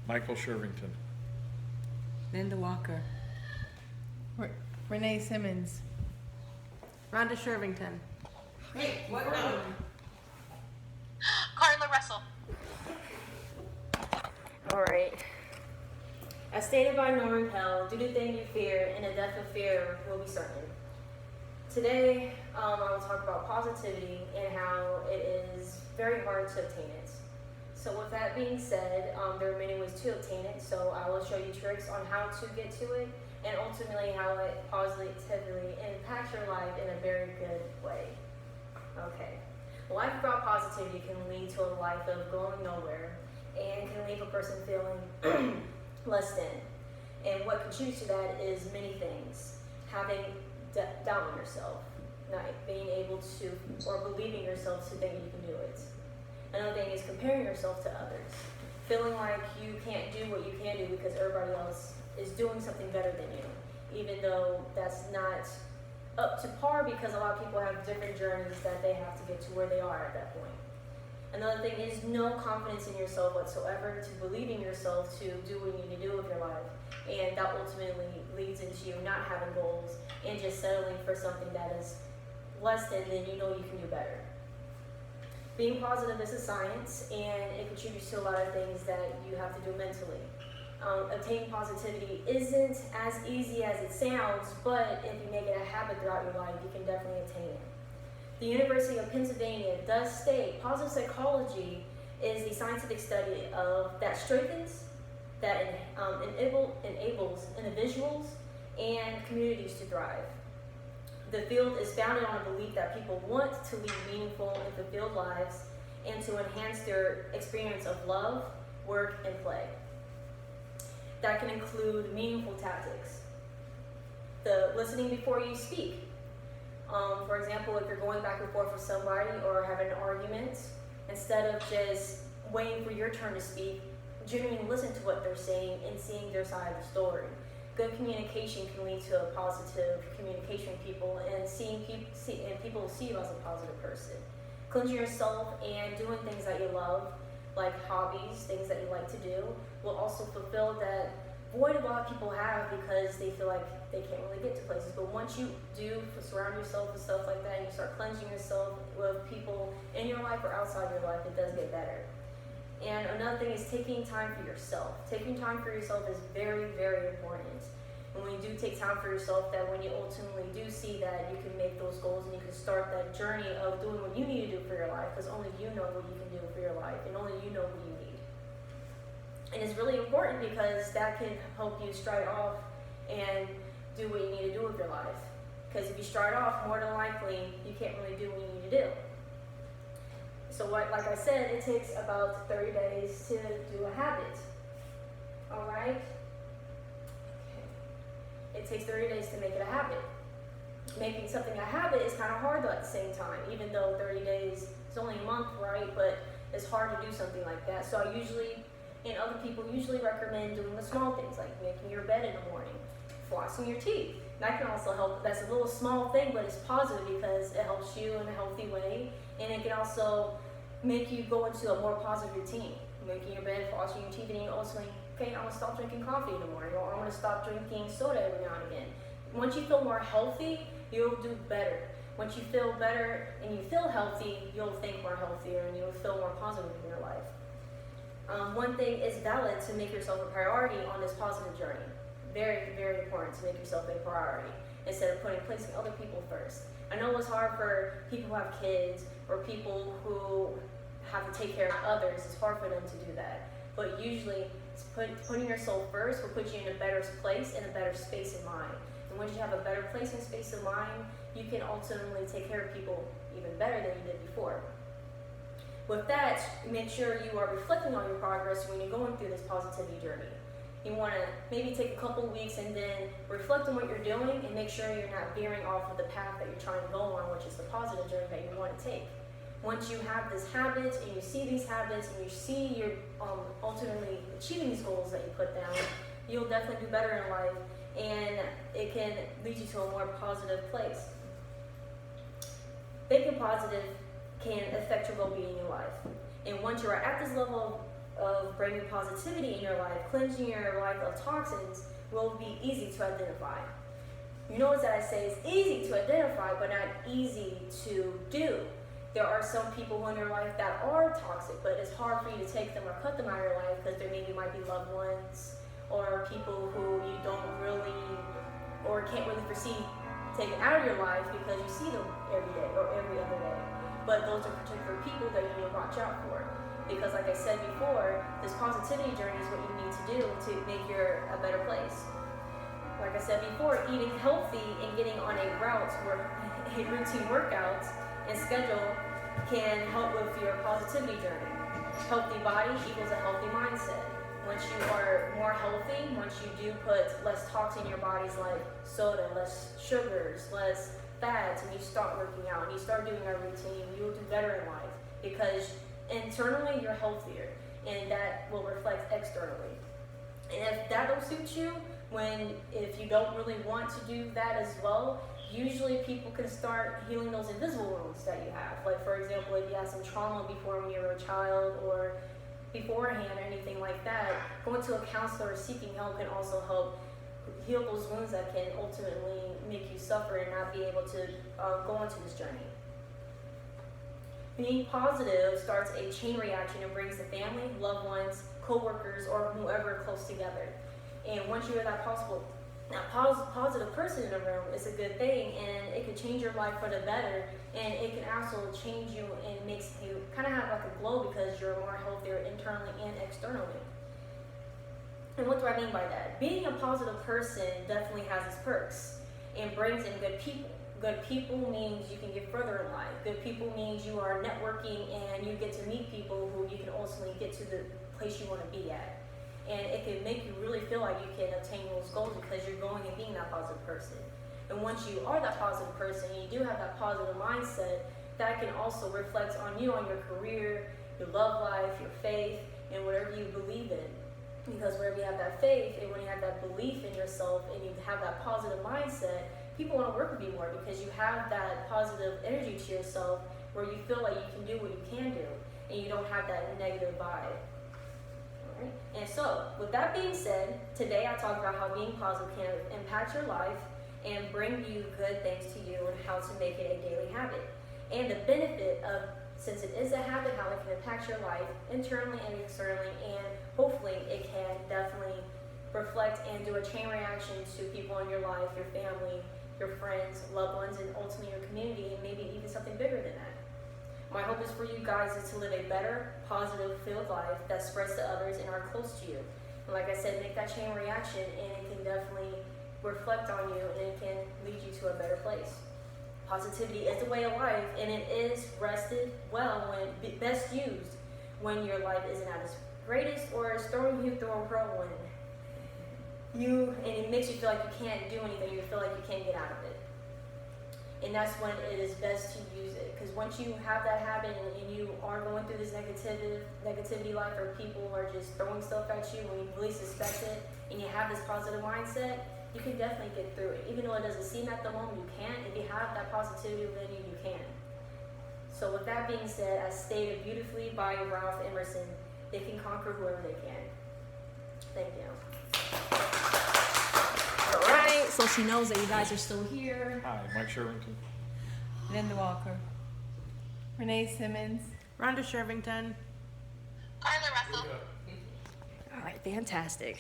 Michael Shervington. Linda Walker. Renee Simmons. Rhonda Shervington. Hey, what number? Carla Russell. All right. As stated by Norman Pell, do the thing you fear, and the death of fear will be certain. Today, I will talk about positivity and how it is very hard to obtain it. So with that being said, there are many ways to obtain it, so I will show you tricks on how to get to it, and ultimately how it positively impacts your life in a very good way. Okay. Life without positivity can lead to a life of going nowhere and can leave a person feeling less than. And what contributes to that is many things. Having doubt in yourself, not being able to, or believing yourself to think you can do it. Another thing is comparing yourself to others. Feeling like you can't do what you can do because everybody else is doing something better than you, even though that's not up to par because a lot of people have different journeys that they have to get to where they are at that point. Another thing is no confidence in yourself whatsoever, to believe in yourself to do what you need to do with your life. And that ultimately leads into you not having goals and just settling for something that is less than you know you can do better. Being positive is a science, and it contributes to a lot of things that you have to do mentally. Obtaining positivity isn't as easy as it sounds, but if you make it a habit throughout your life, you can definitely obtain it. The University of Pennsylvania does state positive psychology is the scientific study of that strengthens, that enables individuals and communities to thrive. The field is founded on a belief that people want to lead meaningful and fulfilled lives and to enhance their experience of love, work, and play. That can include meaningful tactics. The listening before you speak. For example, if you're going back and forth with somebody or having an argument, instead of just waiting for your turn to speak, genuinely listen to what they're saying and seeing their side of the story. Good communication can lead to a positive communication with people, and people will see you as a positive person. Cleansing yourself and doing things that you love, like hobbies, things that you like to do, will also fulfill that void a lot of people have because they feel like they can't really get to places. But once you do surround yourself with stuff like that and you start cleansing yourself with people in your life or outside your life, it does get better. And another thing is taking time for yourself. Taking time for yourself is very, very important. And when you do take time for yourself, that when you ultimately do see that, you can make those goals and you can start that journey of doing what you need to do for your life, because only you know what you can do for your life and only you know what you need. And it's really important because that can help you stride off and do what you need to do with your life. Because if you start off, more than likely, you can't really do what you need to do. So like I said, it takes about 30 days to do a habit. All right? Okay. It takes 30 days to make it a habit. Making something a habit is kind of hard though at the same time, even though 30 days is only a month, right? But it's hard to do something like that. So I usually, and other people usually recommend doing the small things, like making your bed in the morning, flossing your teeth. That can also help. That's a little small thing, but it's positive because it helps you in a healthy way, and it can also make you go into a more positive routine. Making your bed, flossing your teeth, and you also think, okay, I'm gonna stop drinking coffee in the morning, or I'm gonna stop drinking soda every now and again. Once you feel more healthy, you'll do better. Once you feel better and you feel healthy, you'll think more healthier and you'll feel more positive in your life. One thing is valid to make yourself a priority on this positive journey. Very, very important to make yourself a priority instead of placing other people first. I know it's hard for people who have kids or people who have to take care of others. It's hard for them to do that. But usually, putting yourself first will put you in a better place and a better space of mind. And once you have a better place and space of mind, you can ultimately take care of people even better than you did before. With that, make sure you are reflecting on your progress when you're going through this positivity journey. You want to maybe take a couple weeks and then reflect on what you're doing and make sure you're not veering off of the path that you're trying to go on, which is the positive journey that you want to take. Once you have this habit and you see these habits and you see you're ultimately achieving these goals that you put down, you'll definitely do better in life, and it can lead you to a more positive place. Thinking positive can affect your well-being in life. And once you're at this level of bringing positivity in your life, cleansing your life of toxins, will be easy to identify. You notice that I say it's easy to identify, but not easy to do. There are some people in your life that are toxic, but it's hard for you to take them or cut them out of your life because there maybe might be loved ones or people who you don't really or can't really foresee taken out of your life because you see them every day or every other day. But those are particular people that you need to watch out for. Because like I said before, this positivity journey is what you need to do to make a better place. Like I said before, eating healthy and getting on a route or a routine workout and schedule can help with your positivity journey. Healthy body equals a healthy mindset. Once you are more healthy, once you do put less toxin in your bodies like soda, less sugars, less fats, and you start working out and you start doing a routine, you will do better in life because internally you're healthier and that will reflect externally. And if that don't suit you, if you don't really want to do that as well, usually people can start healing those invisible wounds that you have. Like for example, if you had some trauma before when you were a child or beforehand or anything like that, going to a counselor or seeking help can also help heal those wounds that can ultimately make you suffer and not be able to go into this journey. Being positive starts a chain reaction and brings the family, loved ones, co-workers, or whoever close together. And once you're that positive person in the room, it's a good thing, and it can change your life for the better, and it can also change you and makes you kind of have like a glow because you're more healthier internally and externally. And what do I mean by that? Being a positive person definitely has its perks and brings in good people. Good people means you can get further in life. Good people means you are networking and you get to meet people who you can ultimately get to the place you want to be at. And it can make you really feel like you can obtain those goals because you're going and being that positive person. And once you are that positive person and you do have that positive mindset, that can also reflect on you, on your career, your love life, your faith, and whatever you believe in. Because wherever you have that faith and when you have that belief in yourself and you have that positive mindset, people want to work with you more because you have that positive energy to yourself where you feel like you can do what you can do and you don't have that negative vibe. Alright? And so, with that being said, today I talked about how being positive can impact your life and bring you good things to you and how to make it a daily habit. And the benefit of, since it is a habit, how it can impact your life internally and externally, and hopefully it can definitely reflect and do a chain reaction to people in your life, your family, your friends, loved ones, and ultimately your community, and maybe even something bigger than that. My hope is for you guys is to live a better, positive, filled life that spreads to others and are close to you. And like I said, make that chain reaction, and it can definitely reflect on you, and it can lead you to a better place. Positivity is the way of life, and it is rested well when best used when your life isn't at its greatest or is throwing you through a whirlwind. And it makes you feel like you can't do anything, you feel like you can't get out of it. And that's when it is best to use it. Because once you have that habit and you are going through this negativity life or people are just throwing stuff at you when you least suspect it, and you have this positive mindset, you can definitely get through it. Even though it doesn't seem at the moment, you can. If you have that positivity within you, you can. So with that being said, as stated beautifully by Ralph Emerson, they can conquer whoever they can. Thank you. Alright, so she knows that you guys are still here. Hi, Mike Shervington. Linda Walker. Renee Simmons. Rhonda Shervington. Carla Russell. Alright, fantastic.